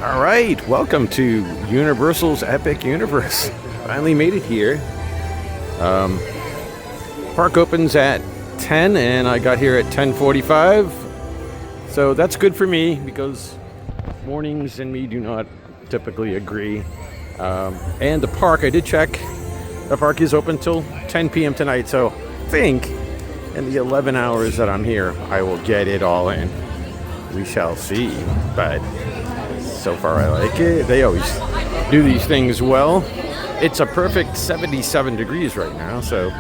All right, welcome to Universal's Epic Universe. Finally made it here. Park opens at 10 and I got here at 10:45. So that's good for me because mornings and me do not typically agree. And the park, I did check, the park is open till 10 p.m. tonight. So I think in the 11 hours that I'm here, I will get it all in. We shall see. But so far I like it. They always do these things well. It's a perfect 77 degrees right now, so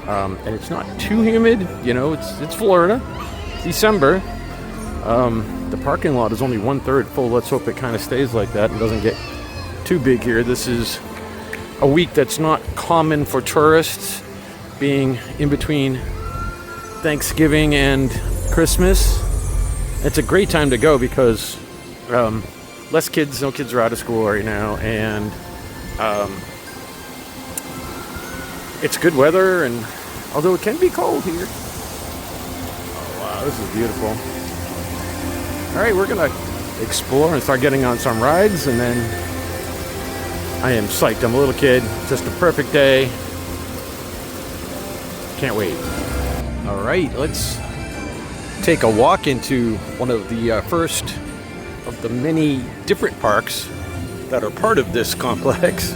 and it's not too humid. You know, it's Florida, December. The parking lot is only 1/3 full. Let's hope it kind of stays like that and doesn't get too big here. This is a week that's not common for tourists, being in between Thanksgiving and Christmas. It's a great time to go because less kids, no kids are out of school right now, and it's good weather, and although it can be cold here. Oh wow, this is beautiful. All right, we're gonna explore and start getting on some rides, and then I am psyched. I'm a little kid, just a perfect day. Can't wait. All right, let's take a walk into one of the first of the many different parks that are part of this complex.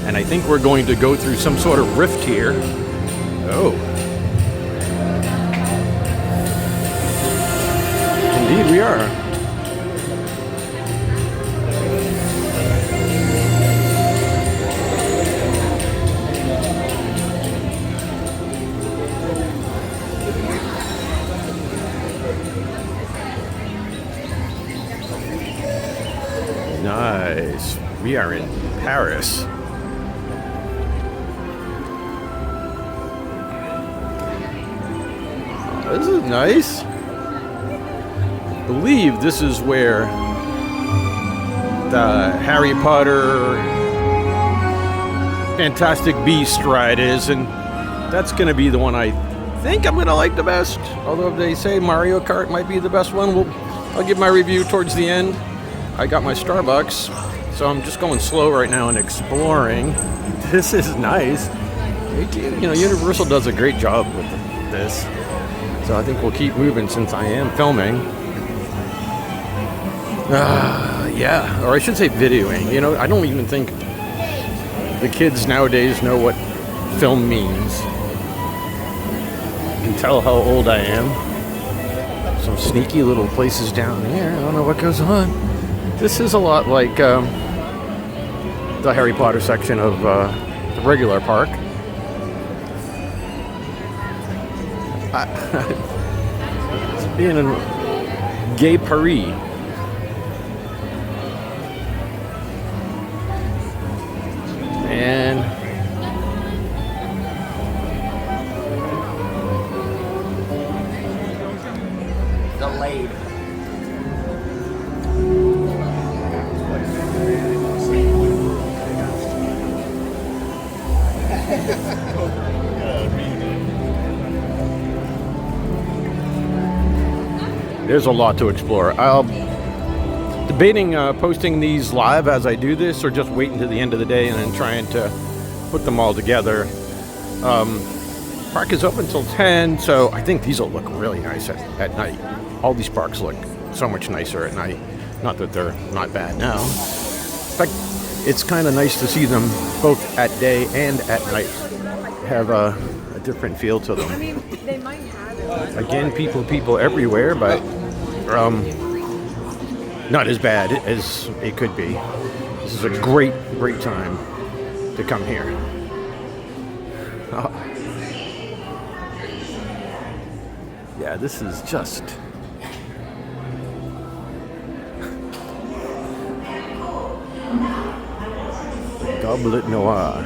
And I think we're going to go through some sort of rift here. Oh. Indeed we are. Nice. We are in Paris. This is nice. I believe this is where the Harry Potter Fantastic Beast ride is, and that's going to be the one I think I'm going to like the best. Although if they say Mario Kart might be the best one, I'll give my review towards the end. I got my Starbucks, so I'm just going slow right now and exploring. This is nice. You know, Universal does a great job with this. So I think we'll keep moving since I am filming. Yeah, or I should say videoing. You know, I don't even think the kids nowadays know what film means. You can tell how old I am. Some sneaky little places down there. I don't know what goes on. This is a lot like the Harry Potter section of the regular park. It's being in Gay Paris. And delayed. There's a lot to explore. I'll debating posting these live as I do this, or just waiting to the end of the day and then trying to put them all together. Park is open till 10, so I think these will look really nice at night. All these parks look so much nicer at night. Not that they're not bad now. In fact, it's kind of nice to see them both at day and at night. Have a different feel to them. I mean, they might have it. Again, people everywhere, but not as bad as it could be. This is a great time to come here. Oh. Yeah, this is just Goblet Noir.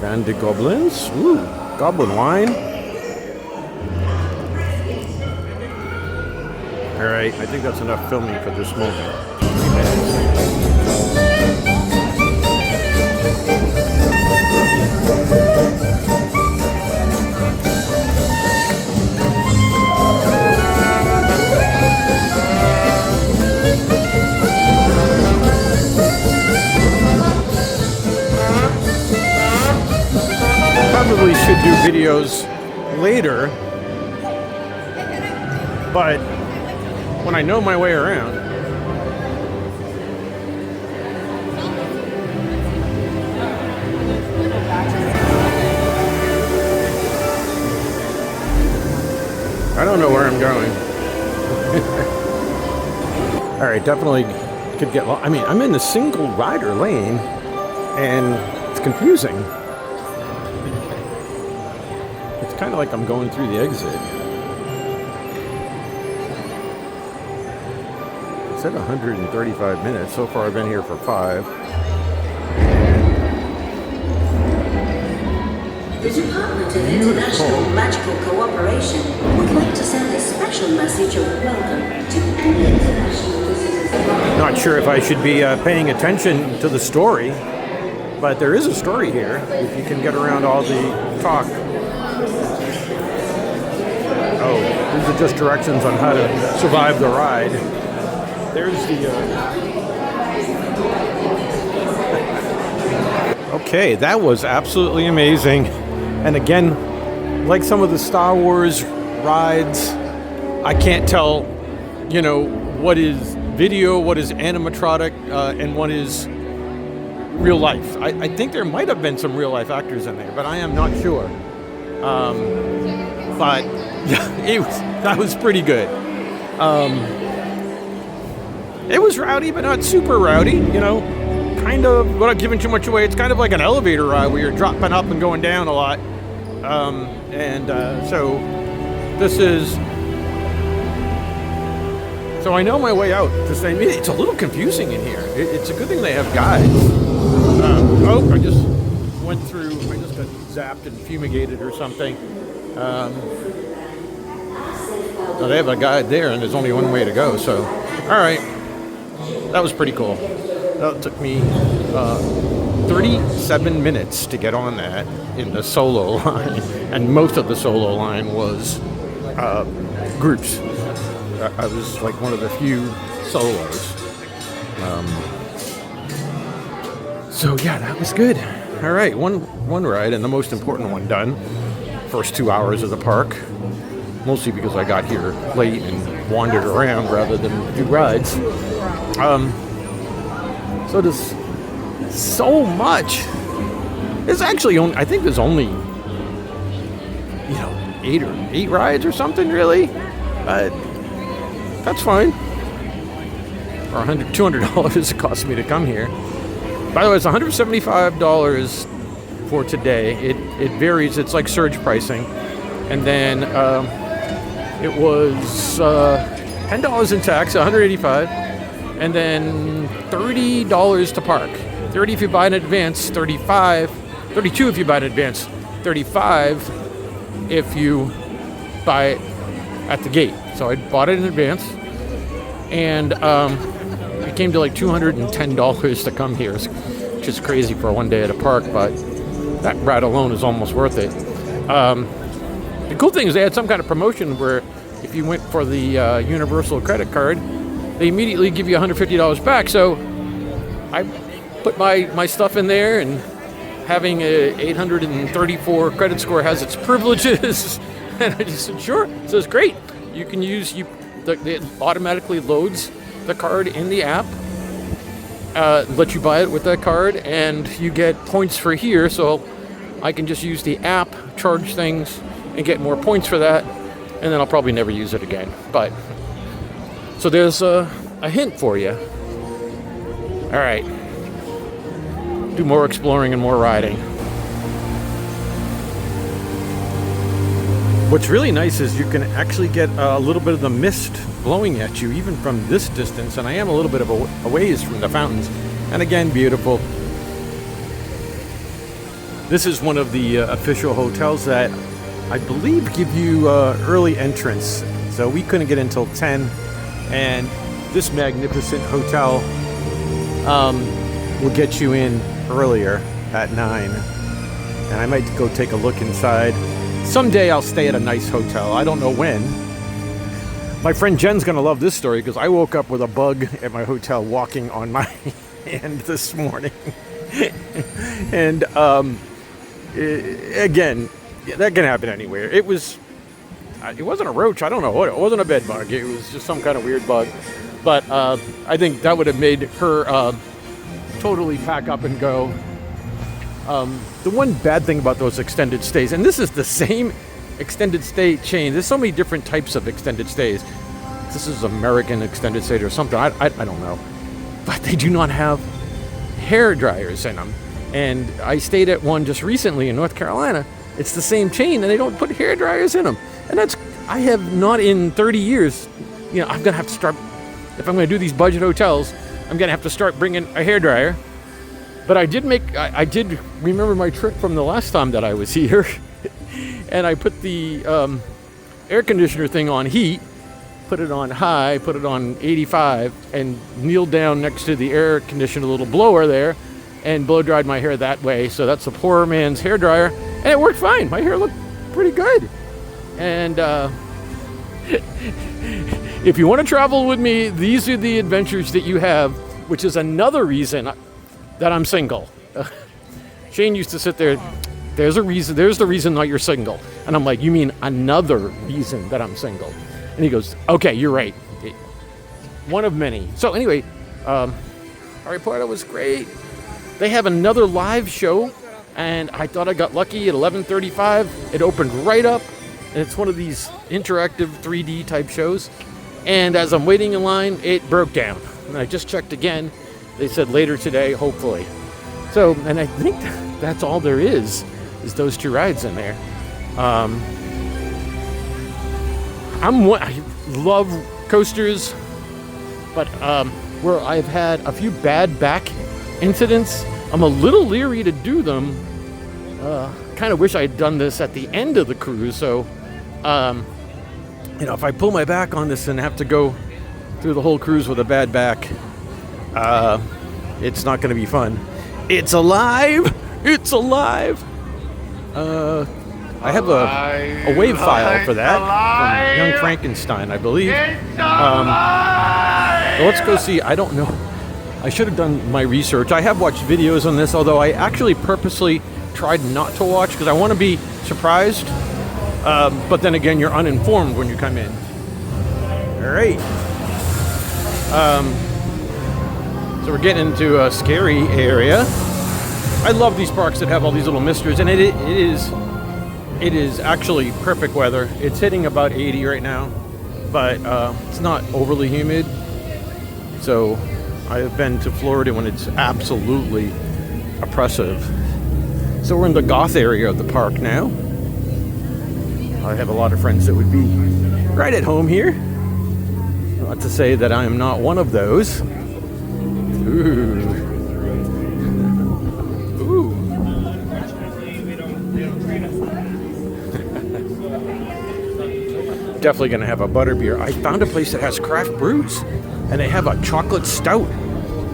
Van de Goblins. Ooh, goblin wine. All right, I think that's enough filming for this moment. probably should do videos later, but when I know my way around. I don't know where I'm going. All right, definitely could get lost. I mean, I'm in the single rider lane, and it's confusing. It's kind of like I'm going through the exit. It said 135 minutes. So far, I've been here for 5. The Department of International Magical Cooperation would like to send a special message of welcome to any international visitors. Not sure if I should be paying attention to the story, but there is a story here if you can get around all the talk. Oh, these are just directions on how to survive the ride. There's the... Okay, that was absolutely amazing. And again, like some of the Star Wars rides, I can't tell, what is video, what is animatronic, and what is real life. I think there might have been some real life actors in there, but I am not sure. But yeah, that was pretty good. It was rowdy, but not super rowdy, kind of, without giving too much away. It's kind of like an elevator ride where you're dropping up and going down a lot. So this is... So I know my way out to say, it's a little confusing in here. It's a good thing they have guides. I just went through, I just got zapped and fumigated or something. So they have a guide there, and there's only one way to go. So, all right, that was pretty cool. That took me 37 minutes to get on that in the solo line, and most of the solo line was groups. I was like one of the few solos. So yeah, that was good. All right, one ride, and the most important one done. First 2 hours of the park, mostly because I got here late and wandered around rather than do rides. So there's so much. There's actually only, I think there's only, 8 rides or something, really. That's fine. For $200 it cost me to come here. By the way, it's $175 for today. It varies. It's like surge pricing. And then it was $10 in tax, $185, and then $30 to park. $30 if you buy in advance, $32 if you buy in advance, $35 if you buy it at the gate. So I bought it in advance, and it came to like $210 to come here, which is crazy for one day at a park, but that ride alone is almost worth it. The cool thing is they had some kind of promotion where if you went for the Universal credit card, they immediately give you $150 back. So I put my stuff in there, and having a 834 credit score has its privileges. And I just said, sure. So it's great. You can use, it automatically loads the card in the app, lets you buy it with that card, and you get points for here. So I can just use the app, charge things, and get more points for that, and then I'll probably never use it again. But so there's a hint for you. All right, do more exploring and more riding. What's really nice is you can actually get a little bit of the mist blowing at you even from this distance, and I am a little bit of a ways from the fountains, and again, beautiful. This is one of the official hotels that I believe give you early entrance, so we couldn't get in until 10, and this magnificent hotel will get you in earlier at 9, and I might go take a look inside. Someday I'll stay at a nice hotel. I don't know when. My friend Jen's gonna love this story because I woke up with a bug at my hotel walking on my hand this morning. And again, yeah, that can happen anywhere. It wasn't a roach. I don't know what. It wasn't a bed bug. It was just some kind of weird bug. But I think that would have made her totally pack up and go. The one bad thing about those extended stays, and this is the same extended stay chain. There's so many different types of extended stays. This is American extended stay or something. I don't know. But they do not have hair dryers in them. And I stayed at one just recently in North Carolina. It's the same chain, and they don't put hair dryers in them. And I have not in 30 years, I'm going to have to start, if I'm going to do these budget hotels, I'm going to have to start bringing a hair dryer. But I did remember my trip from the last time that I was here. And I put the air conditioner thing on heat, put it on high, put it on 85, and kneeled down next to the air conditioner little blower there and blow dried my hair that way. So that's a poor man's hair dryer. And it worked fine. My hair looked pretty good. And if you want to travel with me, these are the adventures that you have, which is another reason that I'm single. Shane used to sit there. There's the reason that you're single. And I'm like, you mean another reason that I'm single? And he goes, okay, you're right. One of many. So anyway, Harry Potter was great. They have another live show, and I thought I got lucky at 11:35. It opened right up, and it's one of these interactive 3D type shows. And as I'm waiting in line, it broke down. And I just checked again. They said later today, hopefully. So, and I think that's all there is those two rides in there. I love coasters, but where I've had a few bad back incidents, I'm a little leery to do them. Kind of wish I'd done this at the end of the cruise. So, if I pull my back on this and have to go through the whole cruise with a bad back, it's not going to be fun. It's alive! It's alive! I have a wave file for that from Young Frankenstein, I believe. So let's go see. I don't know. I should have done my research. I have watched videos on this, although I actually purposely tried not to watch because I want to be surprised. But then again, you're uninformed when you come in. All right. So we're getting into a scary area. I love these parks that have all these little misters, and it is actually perfect weather. It's hitting about 80 right now, but it's not overly humid. So I have been to Florida when it's absolutely oppressive. So we're in the goth area of the park now. I have a lot of friends that would be right at home here. Not to say that I am not one of those. Ooh. Definitely gonna have a butterbeer. I found a place that has craft brews, and they have a chocolate stout,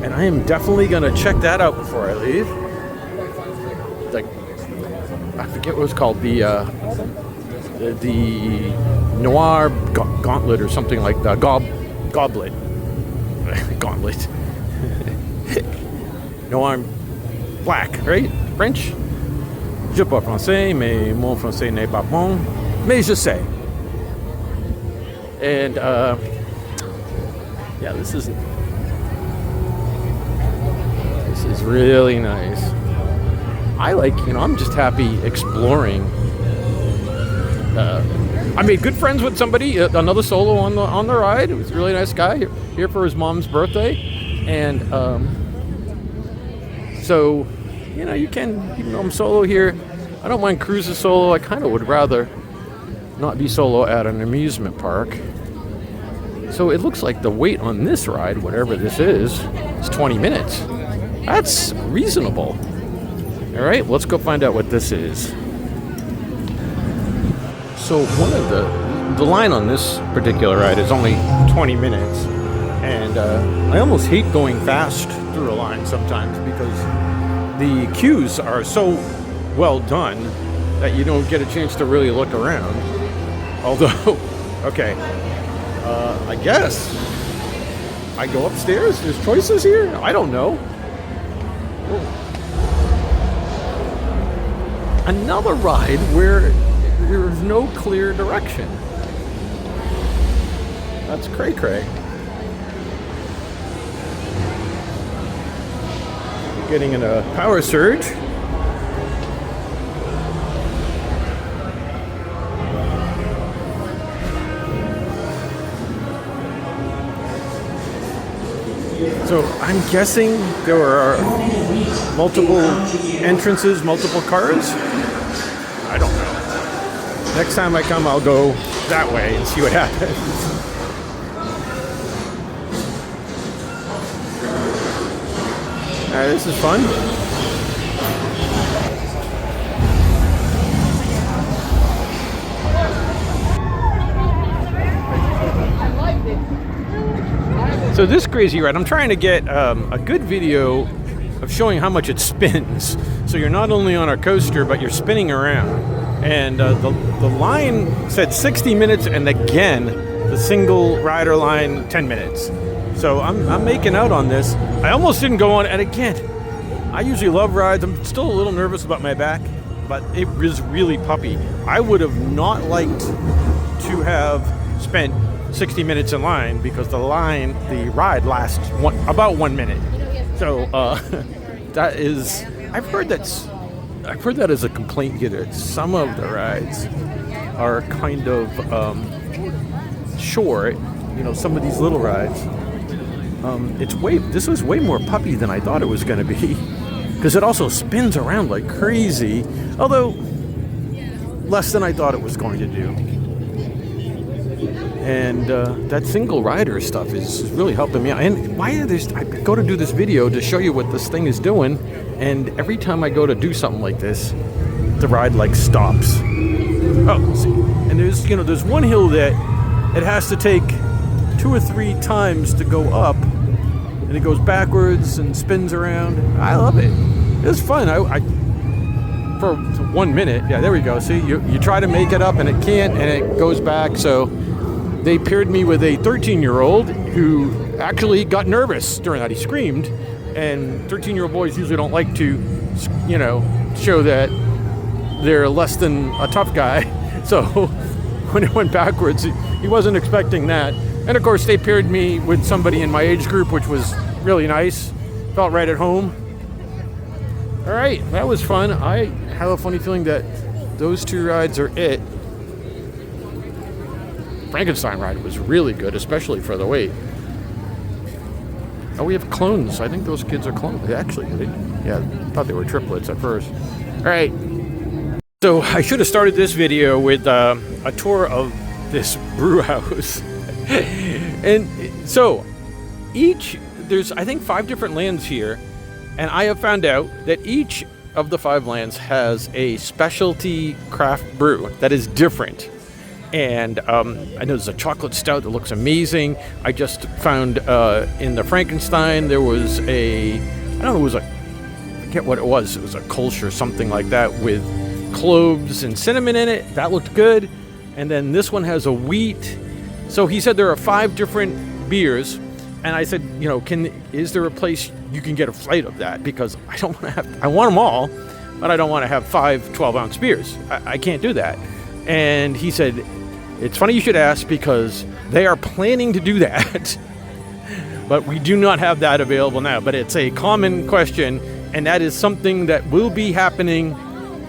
and I am definitely gonna check that out before I leave. I forget what it's called, the Noir Gauntlet or something like that. Goblet. Gauntlet. Noir Black, right? French? Je parle français, mais mon français n'est pas bon. Mais je sais. And, yeah, this is really nice. I like, I'm just happy exploring. I made good friends with somebody, another solo on the ride. It was a really nice guy here for his mom's birthday. And, so, you can, even though I'm solo here, I don't mind cruising solo. I kind of would rather not be solo at an amusement park. So it looks like the wait on this ride, whatever this is 20 minutes. That's reasonable. All right, let's go find out what this is. So one of the line on this particular ride is only 20 minutes. And I almost hate going fast through a line sometimes because the queues are so well done that you don't get a chance to really look around. Although, okay, I guess I go upstairs. There's choices here. I don't know. another ride where there's no clear direction. That's cray-cray. Getting in a power surge. So I'm guessing there are multiple entrances, multiple cars. I don't know. Next time I come, I'll go that way and see what happens. This is fun. So this crazy ride, I'm trying to get a good video of showing how much it spins. So you're not only on a coaster, but you're spinning around. And the line said 60 minutes, and again, the single rider line 10 minutes. So I'm making out on this. I almost didn't go on, and again, I usually love rides. I'm still a little nervous about my back, but it was really puppy. I would have not liked to have spent 60 minutes in line because the ride lasts about 1 minute. So that is, I've heard that as a complaint here, that some of the rides are kind of short. You know, some of these little rides. This was way more puppy than I thought it was going to be, because it also spins around like crazy, although less than I thought it was going to do. And that single rider stuff is really helping me out. And I go to do this video to show you what this thing is doing, and every time I go to do something like this, the ride like stops. Oh, see, and there's one hill that it has to take 2 or 3 times to go up, and it goes backwards and spins around. I love it. It's fun. I for 1 minute. Yeah, there we go. See, you try to make it up and it can't, and it goes back. So they paired me with a 13-year-old who actually got nervous during that. He screamed, and 13-year-old boys usually don't like to, show that they're less than a tough guy. So when it went backwards, he wasn't expecting that. And of course, they paired me with somebody in my age group, which was really nice. Felt right at home. All right, that was fun. I have a funny feeling that those 2 rides are it. Frankenstein ride was really good, especially for the wait. Oh, we have clones. I think those kids are clones. Actually, I thought they were triplets at first. All right. So I should have started this video with a tour of this brew house. And so there's I think 5 different lands here, and I have found out that each of the 5 lands has a specialty craft brew that is different. And I know there's a chocolate stout that looks amazing. I just found in the Frankenstein there was I forget what it was. It was a Kolsch or something like that with cloves and cinnamon in it. That looked good. And then this one has a wheat. So he said there are 5 different beers, and I said, is there a place you can get a flight of that? Because I want them all, but I don't want to have 5 12-ounce beers. I can't do that. And he said, it's funny you should ask, because they are planning to do that, but we do not have that available now. But it's a common question, and that is something that will be happening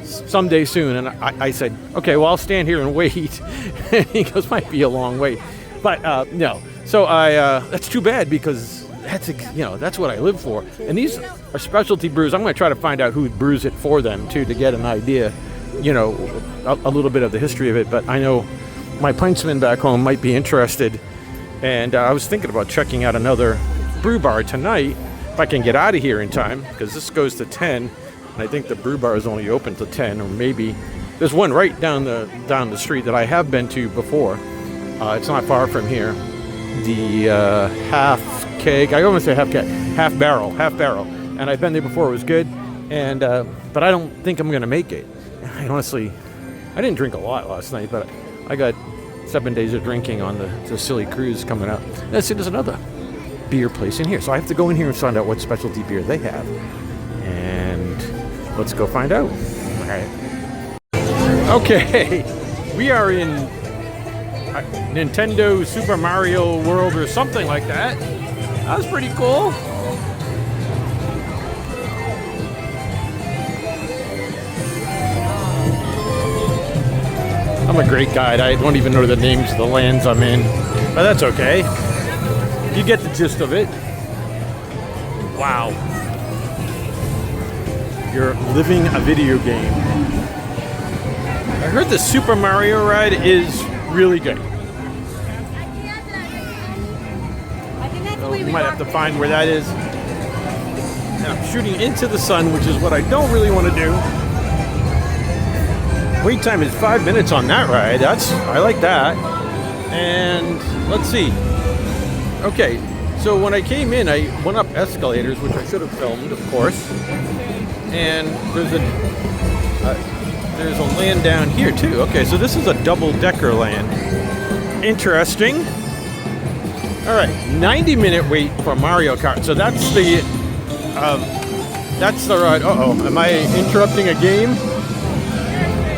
someday soon. And I said, okay, well, I'll stand here and wait. And he goes, might be a long wait, but no. So that's too bad, because that's what I live for. And these are specialty brews. I'm going to try to find out who brews it for them too, to get an idea, a little bit of the history of it. But I know my pintsman back home might be interested, and I was thinking about checking out another brew bar tonight if I can get out of here in time, because this goes to 10. And I think the brew bar is only open to 10, or maybe there's one right down the street that I have been to before. It's not far from here. The half keg, I almost say half barrel, and I've been there before. It was good, and but I don't think I'm gonna make it. I didn't drink a lot last night, but I got 7 days of drinking on the silly cruise coming up. And see, there's another beer place in here, so I have to go in here and find out what specialty beer they have. And let's go find out. All right. Okay, we are in Nintendo Super Mario World or something like that. That was pretty cool. I'm a great guide. I don't even know the names of the lands I'm in, but that's okay. You get the gist of it. Wow. You're living a video game. I heard the Super Mario ride is really good. So we might have to find where that is. And I'm shooting into the sun, which is what I don't really want to do. Wait time is 5 minutes on that ride. I like that. And let's see. Okay, so when I came in, I went up escalators, which I should have filmed, of course. And there's a land down here too. Okay, so this is a double-decker land. Interesting. All right, 90-minute wait for Mario Kart. So that's the ride. Uh-oh, am I interrupting a game?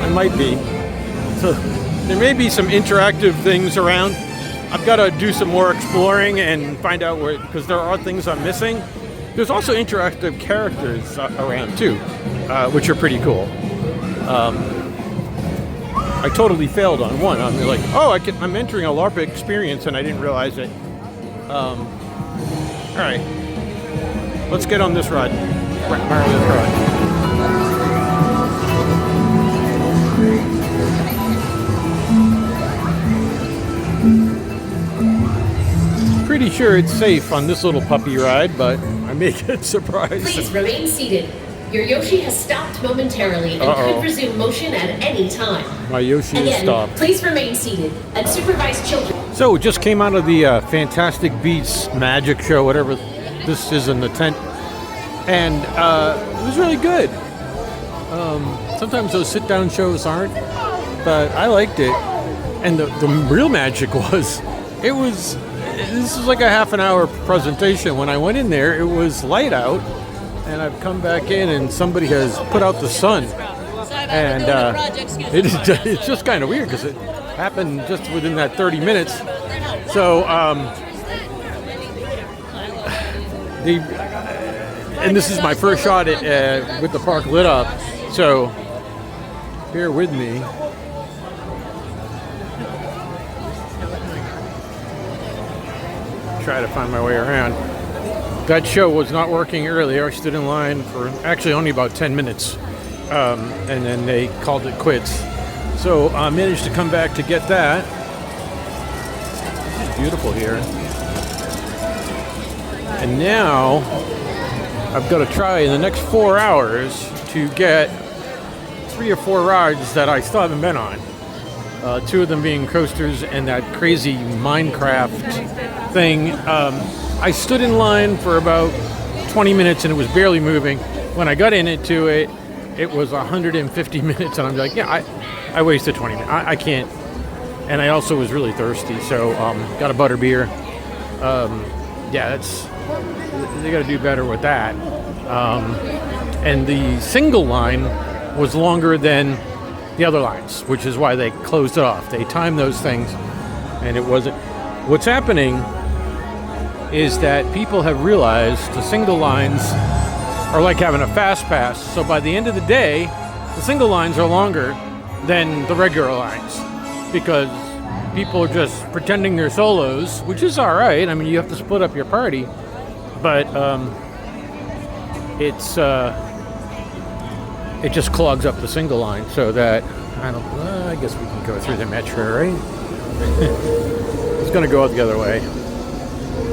I might be. So there may be some interactive things around. I've got to do some more exploring and find out where, because there are things I'm missing. There's also interactive characters around too, which are pretty cool. I totally failed on one. I'm like, oh, I'm entering a LARP experience and I didn't realize it. All right, let's get on this ride. Mario Kart. Pretty sure it's safe on this little puppy ride, but I may get surprised. Please remain seated. Your Yoshi has stopped momentarily and could resume motion at any time. My Yoshi is stopped. Please remain seated and supervise children. So it just came out of the Fantastic Beasts Magic Show, whatever this is in the tent, and it was really good. Sometimes those sit-down shows aren't, but I liked it. And the real magic was, this was like a half an hour presentation. When I went in there, it was light out, and I've come back in and somebody has put out the sun. And it's just kind of weird because it happened just within that 30 minutes. So, and this is my first shot with the park lit up. So, bear with me. Try to find my way around. That show was not working earlier. I stood in line for actually only about 10 minutes, and then they called it quits. So I managed to come back to get that. It's beautiful here. And now I've got to try in the next 4 hours to get 3 or 4 rides that I still haven't been on. 2 of them being coasters and that crazy Minecraft thing. I stood in line for about 20 minutes and it was barely moving. When I got into it, it was 150 minutes, and I'm like, yeah, I wasted 20 minutes. I can't. And I also was really thirsty, so got a butter beer. Yeah, they got to do better with that. And the single line was longer than the other lines, which is why they closed it off. They timed those things, and it wasn't. What's happening is that people have realized the single lines are like having a fast pass. So by the end of the day, the single lines are longer than the regular lines because people are just pretending they're solos, which is all right. I mean, you have to split up your party, but it just clogs up the single line so that I guess we can go through the metro, right? It's gonna go out the other way.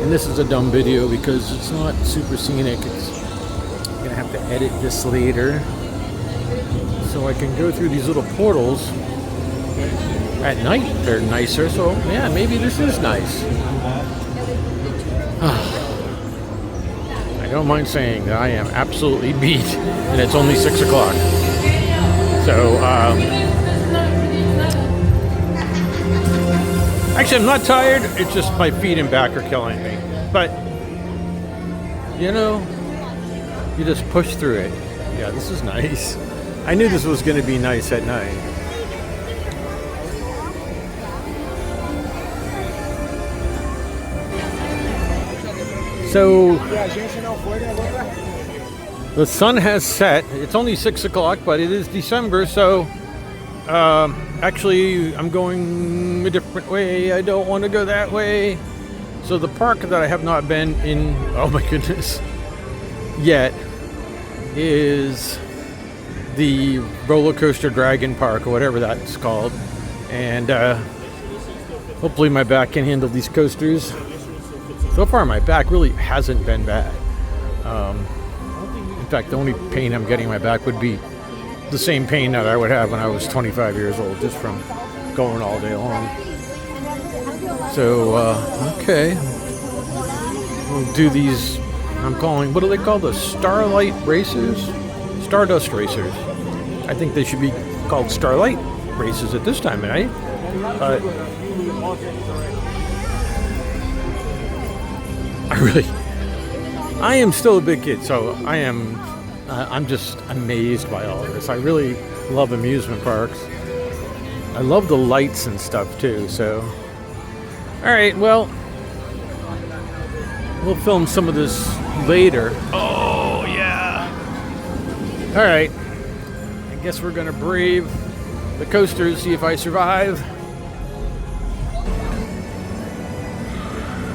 And this is a dumb video because it's not super scenic. I'm gonna have to edit this later so I can go through these little portals. At night they're nicer, so yeah, maybe this is nice. I don't mind saying that I am absolutely beat, and it's only 6 o'clock. So, actually, I'm not tired. It's just my feet and back are killing me. But, you just push through it. Yeah, this is nice. I knew this was going to be nice at night. So the sun has set. It's only 6 o'clock, but it is December, so actually I'm going a different way. I don't want to go that way. So the park that I have not been in, oh my goodness, yet is the roller coaster dragon park, or whatever that's called. And hopefully my back can handle these coasters. So far my back really hasn't been bad. In fact, the only pain I'm getting in my back would be the same pain that I would have when I was 25 years old, just from going all day long. So, okay. We'll do these, I'm calling, what do they call the Starlight Racers? Stardust Racers. I think they should be called Starlight Races at this time of night. I am still a big kid, so I'm just amazed by all of this. I really love amusement parks. I love the lights and stuff too, so. All right, well, we'll film some of this later. Oh, yeah. All right, I guess we're gonna brave the coasters, see if I survive.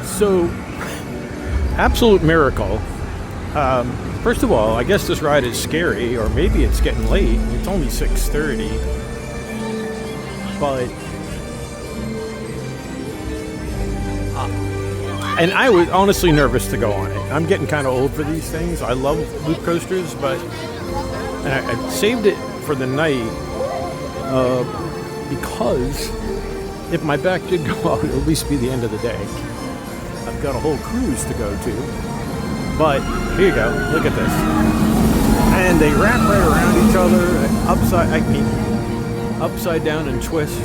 So, absolute miracle. First of all, I guess this ride is scary, or maybe it's getting late. It's only 6:30. But and I was honestly nervous to go on it. I'm getting kind of old for these things. I love loop coasters, but and I saved it for the night because if my back did go out, it'll at least be the end of the day. I've got a whole cruise to go to. But here you go. Look at this. And they wrap right around each other, upside down and twist.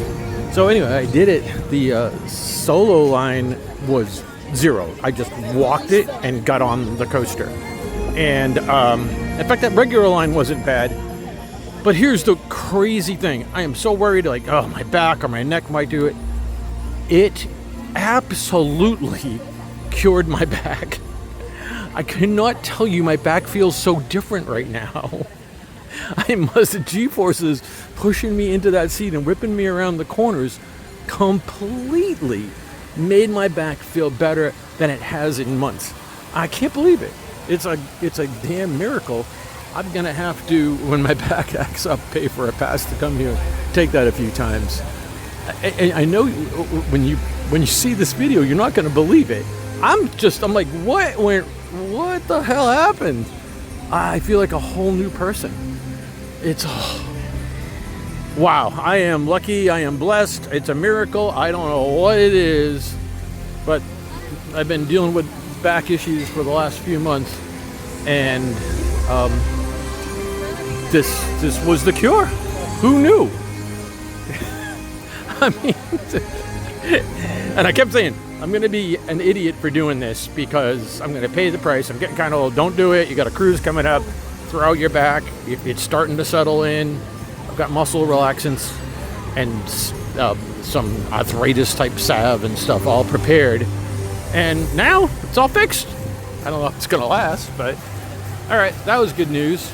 So anyway, I did it. The solo line was 0. I just walked it and got on the coaster. And in fact, that regular line wasn't bad. But here's the crazy thing. I am so worried, like, oh, my back or my neck might do it. It absolutely cured my back. I cannot tell you, my back feels so different right now. I must have G-forces pushing me into that seat and whipping me around the corners completely made my back feel better than it has in months. I can't believe it. It's a damn miracle. I'm gonna have to, when my back acts up, pay for a pass to come here, take that a few times. I know when you see this video, you're not gonna believe it. I'm like, what the hell happened? I feel like a whole new person. Wow, I am lucky, I am blessed, it's a miracle, I don't know what it is, but I've been dealing with back issues for the last few months, and this was the cure. Who knew? I mean, and I kept saying, I'm going to be an idiot for doing this because I'm going to pay the price. I'm getting kind of old. Don't do it. You got a cruise coming up. Throw out your back. It's starting to settle in. I've got muscle relaxants and some arthritis type salve and stuff all prepared. And now it's all fixed. I don't know if it's going to last, but all right, that was good news.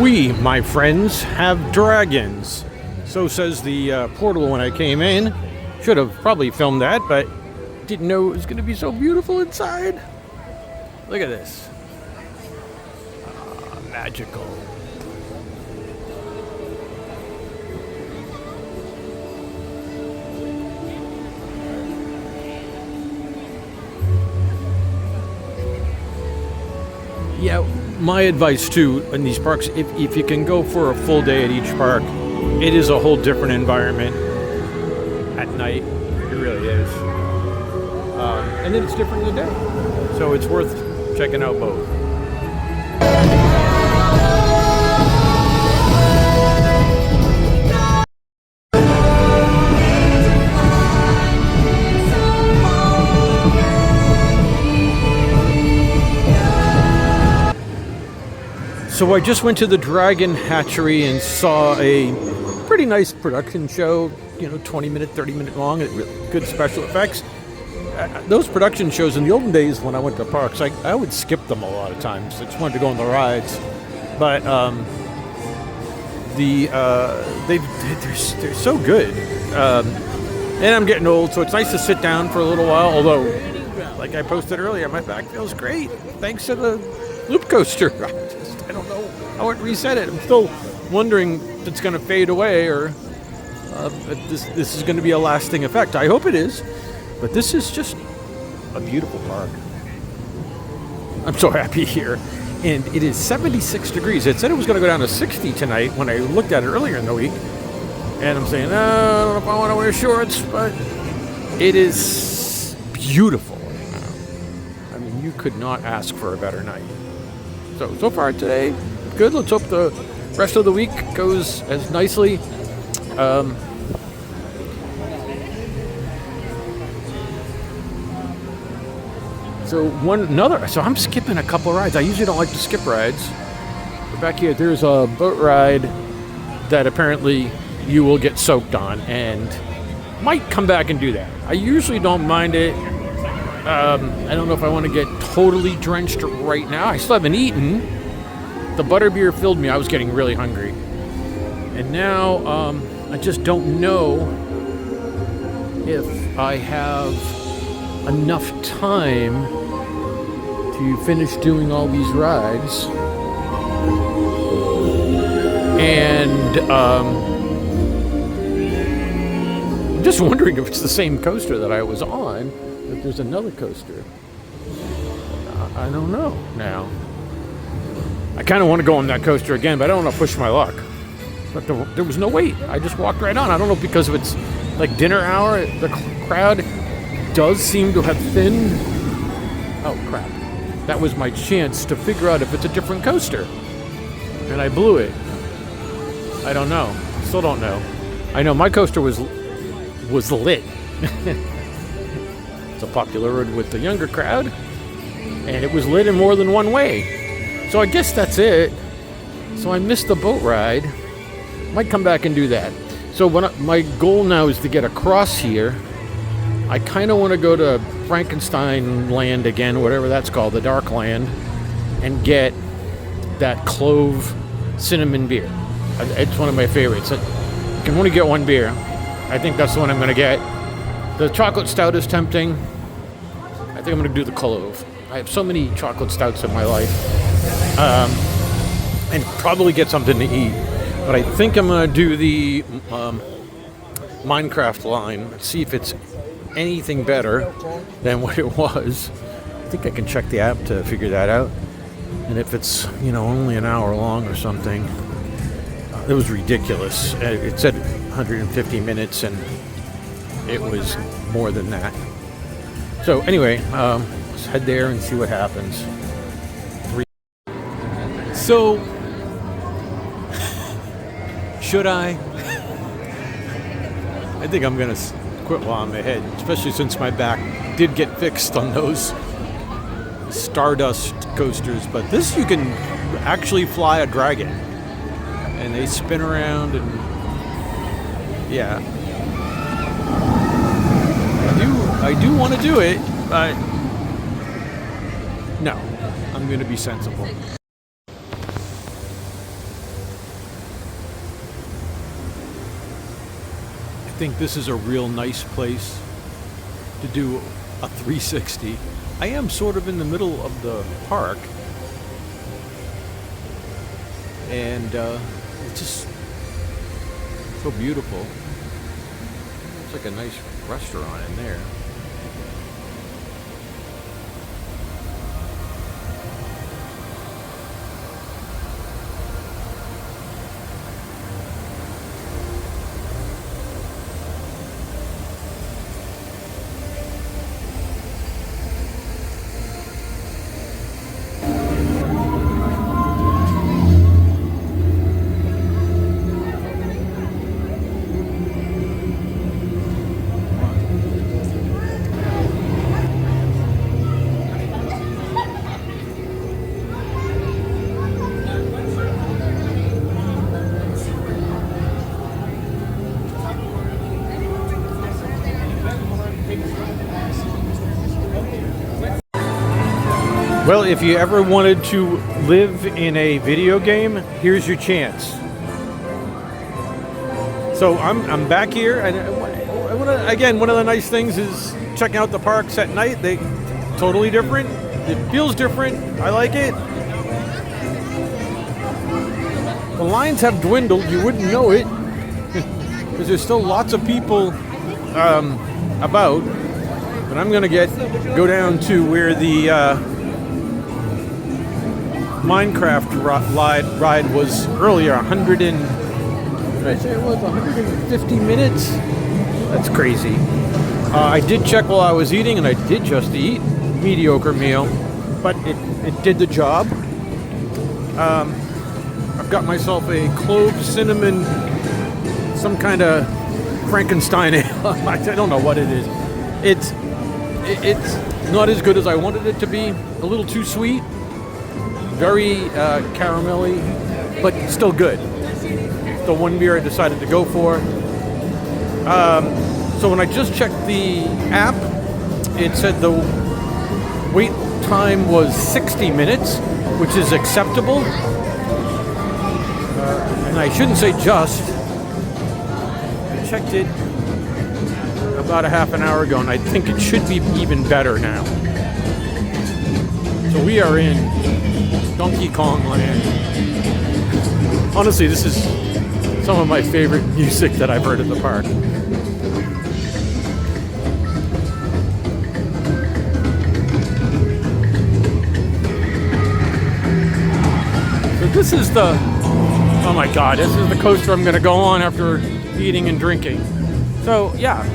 We, my friends, have dragons. So says the portal when I came in. Should have probably filmed that, but didn't know it was going to be so beautiful inside. Look at this. Magical. Yeah, my advice too in these parks, if you can go for a full day at each park, it is a whole different environment at night. It really is. And then it's different in the day. So it's worth checking out both. So I just went to the Dragon Hatchery and saw a pretty nice production show, 20-minute, 30-minute long, good special effects. Those production shows in the olden days when I went to parks, I would skip them a lot of times. I just wanted to go on the rides. But they're so good. And I'm getting old, so it's nice to sit down for a little while, although, like I posted earlier, my back feels great thanks to the loop coaster. I don't know how it reset it. I'm still wondering if it's going to fade away or if this is going to be a lasting effect. I hope it is, but this is just a beautiful park. I'm so happy here. And it is 76 degrees. It said it was going to go down to 60 tonight when I looked at it earlier in the week. And I'm saying, I don't know if I want to wear shorts, but it is beautiful right now. I mean, you could not ask for a better night. So far today, good. Let's hope the rest of the week goes as nicely. So I'm skipping a couple rides. I usually don't like to skip rides. But back here, there's a boat ride that apparently you will get soaked on, and might come back and do that. I usually don't mind it. I don't know if I want to get totally drenched right now. I still haven't eaten. The butterbeer filled me. I was getting really hungry. And now I just don't know if I have enough time to finish doing all these rides. And I'm just wondering if it's the same coaster that I was on, if there's another coaster. I don't know now. I kind of want to go on that coaster again, but I don't want to push my luck. But there was no wait. I just walked right on. I don't know, because of it's like dinner hour, the crowd does seem to have thinned. Oh, crap. That was my chance to figure out if it's a different coaster. And I blew it. I don't know. Still don't know. I know my coaster was lit. It's a popular road with the younger crowd. And it was lit in more than one way. So I guess that's it. So I missed the boat ride. Might come back and do that. So my goal now is to get across here. I kind of want to go to Frankenstein Land again, whatever that's called, the Dark Land, and get that clove cinnamon beer. It's one of my favorites. You can only get one beer. I think that's the one I'm going to get. The chocolate stout is tempting. I think I'm going to do the clove. I have so many chocolate stouts in my life. And probably get something to eat. But I think I'm going to do the Minecraft line. See if it's anything better than what it was. I think I can check the app to figure that out. And if it's, only an hour long or something, it was ridiculous. It said 150 minutes, and it was more than that. So anyway, let's head there and see what happens. So, should I? I think I'm going to quit while I'm ahead, especially since my back did get fixed on those Stardust coasters. But this, you can actually fly a dragon, and they spin around, and yeah. I do want to do it, but no, I'm going to be sensible. think this is a real nice place to do a 360. I am sort of in the middle of the park, and it's just so beautiful. It's like a nice restaurant in there. Well, if you ever wanted to live in a video game, here's your chance. So I'm back here, and I wanna, again, one of the nice things is checking out the parks at night. They totally different. It feels different. I like it. The lines have dwindled. You wouldn't know it because there's still lots of people about. But I'm gonna go down to where the Minecraft ride was earlier. 150 minutes? That's crazy. I did check while I was eating, and I did just eat. Mediocre meal, but it did the job. I've got myself a clove cinnamon, some kind of Frankenstein ale. I don't know what it is. It's not as good as I wanted it to be. A little too sweet. Very caramelly, but still good. The one beer I decided to go for. So when I just checked the app, it said the wait time was 60 minutes, which is acceptable. And I shouldn't say just. I checked it about a half an hour ago, and I think it should be even better now. So we are in Donkey Kong Land. Honestly, this is some of my favorite music that I've heard at the park. So this is the, oh my God, this is the coaster I'm going to go on after eating and drinking. So yeah,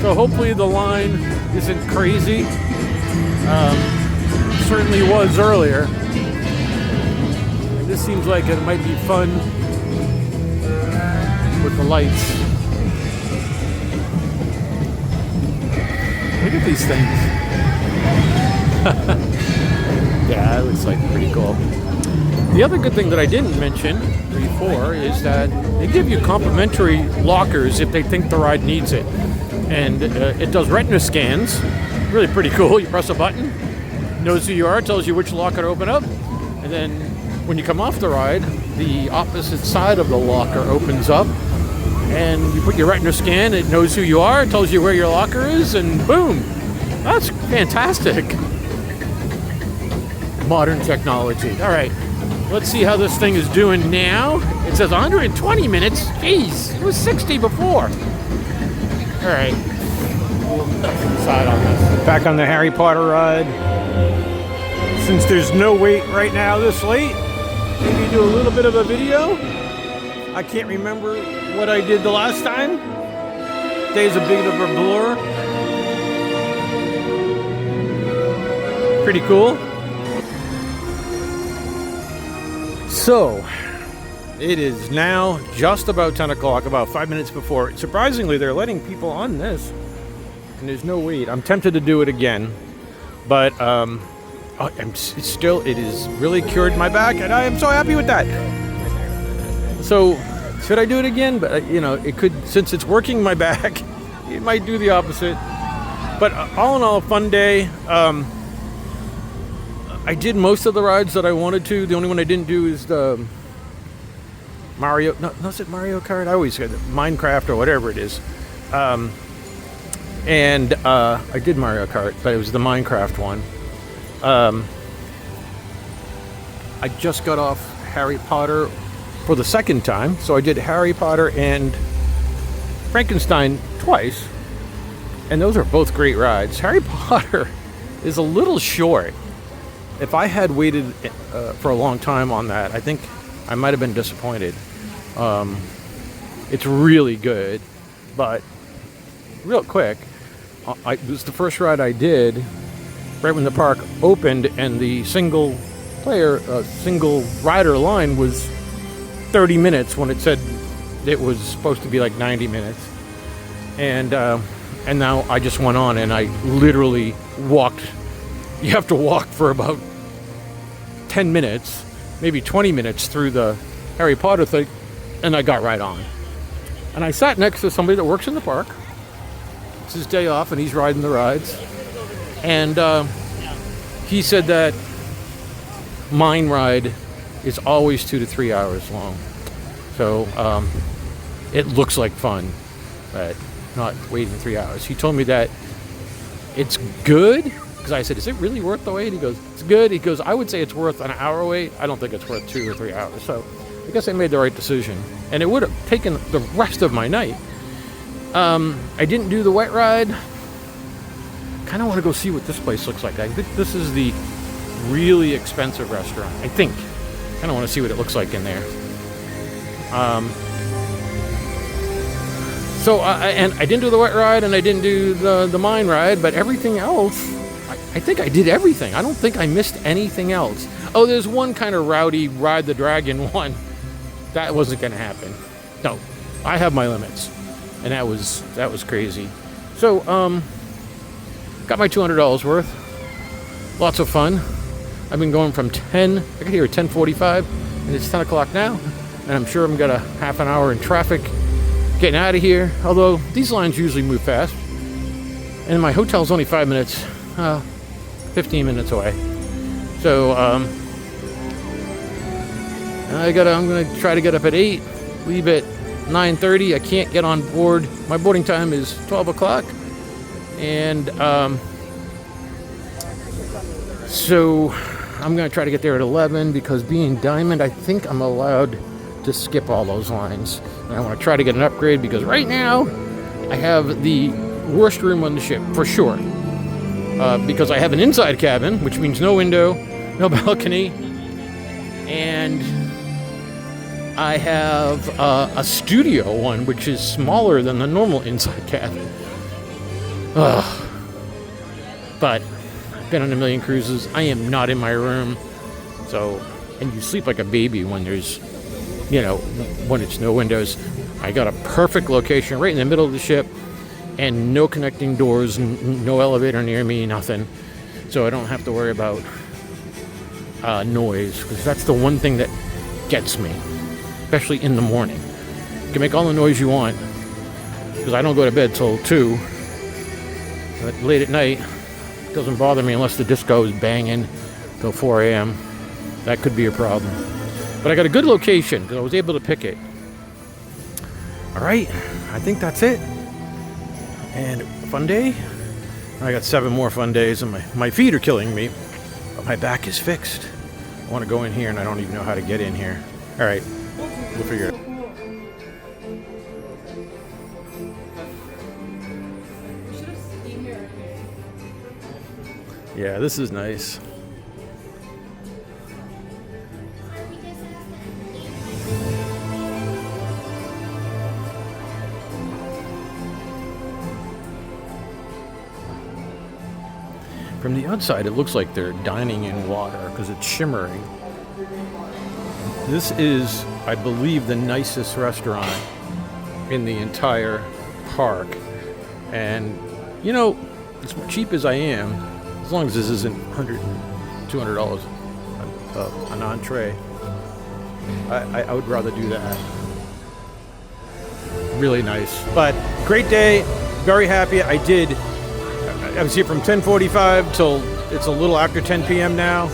so hopefully the line isn't crazy. Certainly was earlier. And this seems like it might be fun with the lights. Look at these things. Yeah, it looks like pretty cool. The other good thing that I didn't mention before is that they give you complimentary lockers if they think the ride needs it. And it does retina scans. Really pretty cool. You press a button, knows who you are, tells you which locker to open up, and then when you come off the ride, the opposite side of the locker opens up, and you put your retina scan, it knows who you are, tells you where your locker is, and boom! That's fantastic. Modern technology. All right, let's see how this thing is doing now. It says 120 minutes. Jeez, it was 60 before. All right, we'll decide on this. Back on the Harry Potter ride. Since there's no wait right now this late, maybe do a little bit of a video. I can't remember what I did the last time. Day's a bit of a blur. Pretty cool. So, it is now just about 10 o'clock, about 5 minutes before. Surprisingly, they're letting people on this, and there's no wait. I'm tempted to do it again, but it is really cured my back, and I am so happy with that. So, should I do it again? But it could, since it's working my back, it might do the opposite. But all in all, a fun day. I did most of the rides that I wanted to. The only one I didn't do is the Mario. No, is it Mario Kart? I always said Minecraft or whatever it is. And I did Mario Kart, but it was the Minecraft one. I just got off Harry Potter for the second time, so I did Harry Potter and Frankenstein twice, and those are both great rides. Harry Potter is a little short. If I had waited for a long time on that, I think I might have been disappointed. It's really good, but real quick, it was the first ride I did right when the park opened, and the single rider line was 30 minutes when it said it was supposed to be like 90 minutes. And now I just went on, and I literally walked. You have to walk for about 10 minutes, maybe 20 minutes through the Harry Potter thing, and I got right on. And I sat next to somebody that works in the park. It's his day off, and he's riding the rides. And he said that mine ride is always 2 to 3 hours long. So it looks like fun, but not waiting 3 hours. He told me that it's good, because I said, is it really worth the wait? He goes, it's good. He goes, I would say it's worth an hour wait. I don't think it's worth 2 or 3 hours. So I guess I made the right decision. And it would have taken the rest of my night. I didn't do the wet ride. Kind of want to go see what this place looks like. I think this is the really expensive restaurant. I think. Kind of want to see what it looks like in there. So and I didn't do the wet ride, and I didn't do the mine ride, but everything else, I think I did everything. I don't think I missed anything else. Oh, there's one kind of rowdy Ride the Dragon one. That wasn't going to happen. No, I have my limits, and that was crazy. So got my $200 worth. Lots of fun. I've been going from I got here at 10:45, and it's 10 o'clock now, and I'm sure I'm got a half an hour in traffic getting out of here, although these lines usually move fast, and my hotel's only 15 minutes away. So I'm going to try to get up at 8, leave at 9:30. I can't get on board. My boarding time is 12 o'clock, and so I'm going to try to get there at 11, because being Diamond, I think I'm allowed to skip all those lines. And I want to try to get an upgrade, because right now I have the worst room on the ship for sure, because I have an inside cabin, which means no window, no balcony, and I have a studio one, which is smaller than the normal inside cabin. But I've been on a million cruises. I am not in my room, so, and you sleep like a baby when there's, when it's no windows. I got a perfect location right in the middle of the ship, and no connecting doors, no elevator near me, nothing. So I don't have to worry about noise, because that's the one thing that gets me, especially in the morning. You can make all the noise you want, because I don't go to bed till 2. But late at night, it doesn't bother me unless the disco is banging till 4 a.m. That could be a problem. But I got a good location, because I was able to pick it. All right, I think that's it. And fun day. I got 7 more fun days, and my feet are killing me, but my back is fixed. I want to go in here, and I don't even know how to get in here. All right, we'll figure it out. Yeah, this is nice. From the outside, it looks like they're dining in water because it's shimmering. This is, I believe, the nicest restaurant in the entire park. And, as cheap as I am, as long as this isn't $100, $200 an entree, I would rather do that. Really nice. But great day. Very happy. I was here from 10:45 till it's a little after 10 p.m. now,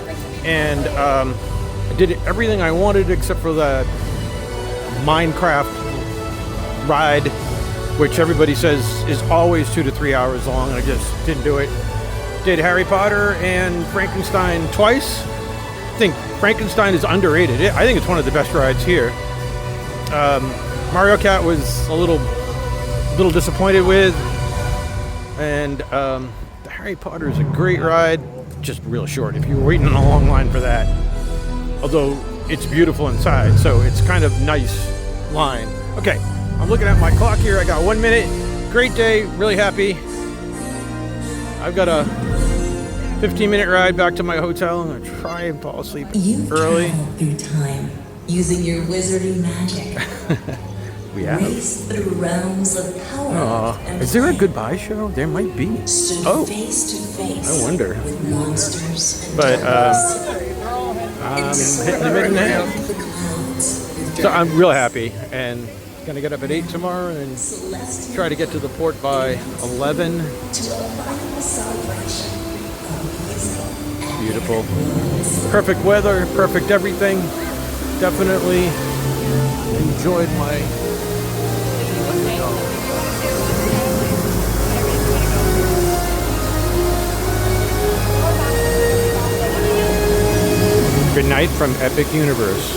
and I did everything I wanted except for the Minecraft ride, which everybody says is always 2 to 3 hours long. I just didn't do it. Did Harry Potter and Frankenstein twice. I think Frankenstein is underrated. I think it's one of the best rides here. Mario Kart was a little disappointed with, and the Harry Potter is a great ride, just real short if you were waiting in a long line for that. Although it's beautiful inside, so it's kind of nice line. Okay, I'm looking at my clock here. I got 1 minute. Great day, really happy. I've got a 15-minute ride back to my hotel. I'm gonna try and fall asleep early. Traveled through time using your wizarding magic. We have. Race through realms of power. And Is there a fire. goodbye show? There might be. Stood Oh, face to face. I wonder. With monsters and But devils. I'm hitting the midnight. The clouds. So I'm real happy, and gonna get up at 8 tomorrow and Celestial try to get to the port by 11. to a final celebration of music. Beautiful. Perfect weather, perfect everything. Definitely enjoyed my... Good night from Epic Universe.